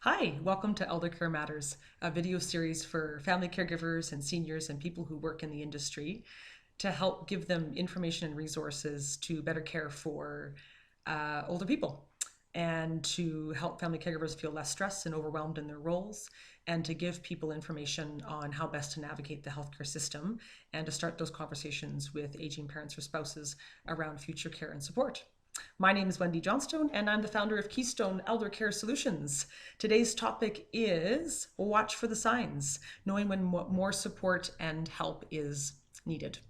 Hi, welcome to Elder Care Matters, a video series for family caregivers and seniors and people who work in the industry to help give them information and resources to better care for older people and to help family caregivers feel less stressed and overwhelmed in their roles, and to give people information on how best to navigate the healthcare system and to start those conversations with aging parents or spouses around future care and support. My name is Wendy Johnstone, and I'm the founder of Keystone Elder Care Solutions. Today's topic is watch for the signs, knowing when more support and help is needed.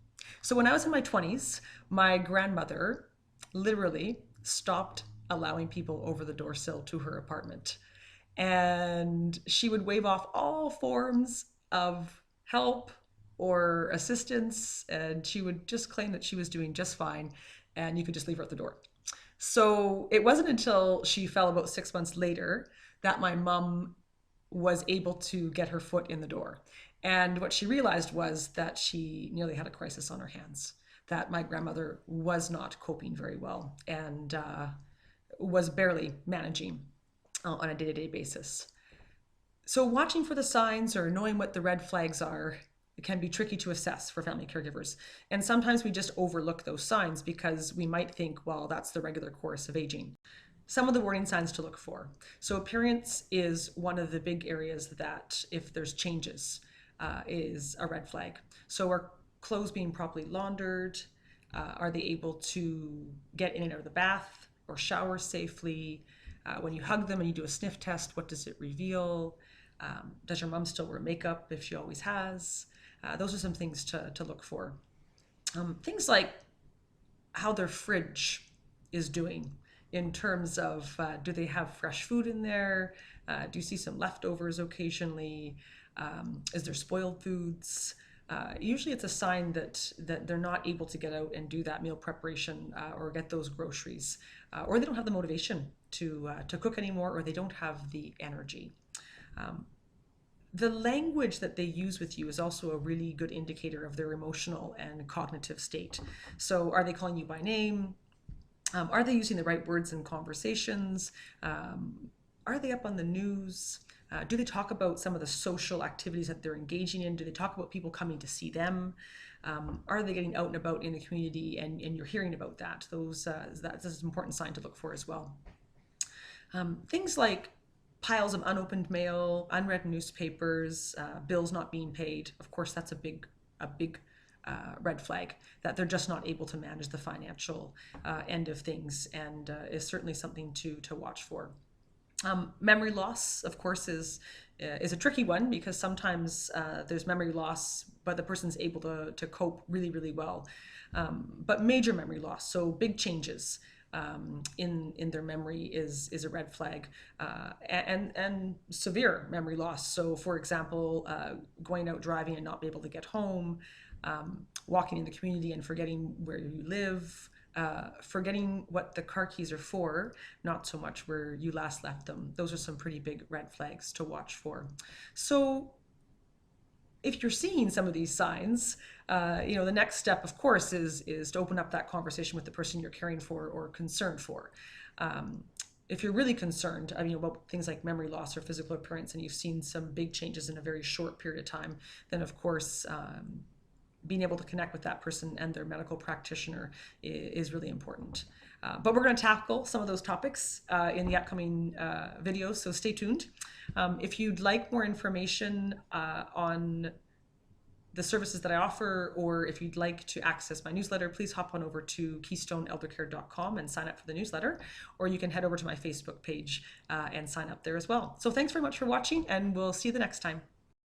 So when I was in my 20s, my grandmother literally stopped allowing people over the door sill to her apartment. And she would wave off all forms of help or assistance, and she would just claim that she was doing just fine and you could just leave her at the door. So it wasn't until she fell about 6 months later that my mom was able to get her foot in the door. And what she realized was that she nearly had a crisis on her hands, that my grandmother was not coping very well and was barely managing on a day-to-day basis. So watching for the signs or knowing what the red flags are, it can be tricky to assess for family caregivers. And sometimes we just overlook those signs because we might think, well, that's the regular course of aging. Some of the warning signs to look for. So appearance is one of the big areas that, if there's changes, is a red flag. So are clothes being properly laundered? Are they able to get in and out of the bath or shower safely? When you hug them and you do a sniff test, what does it reveal? Does your mom still wear makeup if she always has? Those are some things to look for. Things like how their fridge is doing in terms of do they have fresh food in there? Do you see some leftovers occasionally? Is there spoiled foods? Usually it's a sign that they're not able to get out and do that meal preparation or get those groceries, or they don't have the motivation to cook anymore, or they don't have the energy. The language that they use with you is also a really good indicator of their emotional and cognitive state. So are they calling you by name? Are they using the right words in conversations? Are they up on the news? Do they talk about some of the social activities that they're engaging in? Do they talk about people coming to see them? Are they getting out and about in the community and you're hearing about that? That's an important sign to look for as well. Things like piles of unopened mail, unread newspapers, bills not being paid. Of course, that's a big red flag that they're just not able to manage the financial end of things, and is certainly something to watch for. Memory loss, of course, is a tricky one because sometimes there's memory loss, but the person's able to cope really, really well. But major memory loss, so big changes in their memory is a red flag, and severe memory loss. So, for example, going out driving and not be able to get home, walking in the community and forgetting where you live, forgetting what the car keys are for, not so much where you last left them. Those are some pretty big red flags to watch for. So if you're seeing some of these signs, the next step, of course, is to open up that conversation with the person you're caring for or concerned for. If you're really concerned, about things like memory loss or physical appearance, and you've seen some big changes in a very short period of time, then of course, being able to connect with that person and their medical practitioner is really important. But we're going to tackle some of those topics in the upcoming videos, so stay tuned. If you'd like more information on the services that I offer, or if you'd like to access my newsletter, please hop on over to keystoneeldercare.com and sign up for the newsletter, or you can head over to my Facebook page and sign up there as well. So thanks very much for watching, and we'll see you the next time.